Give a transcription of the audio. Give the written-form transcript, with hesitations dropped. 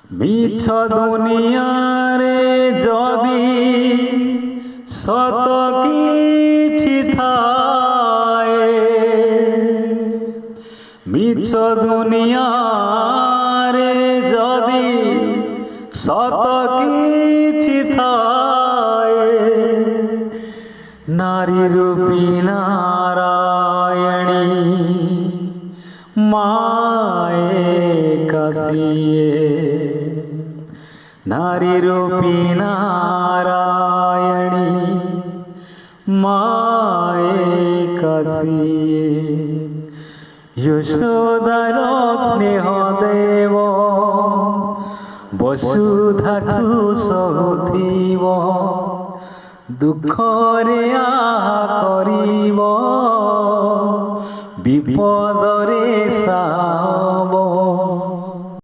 মিছ দুনিয়ারে যদি সত কিছু থায়ে, মিছ দুনিয়ারে যদি সত কিছু থায়ে, নারী রূপী নারায়ণী মায়ে কাশিয়ে, নারী রূপী নারায়ণী মায়ে কাশিয়ে। যশোদার স্নেহ দেব বসুধাঠু সহুথিব, দুঃখরে আহা করিব বিপদরে সাহব।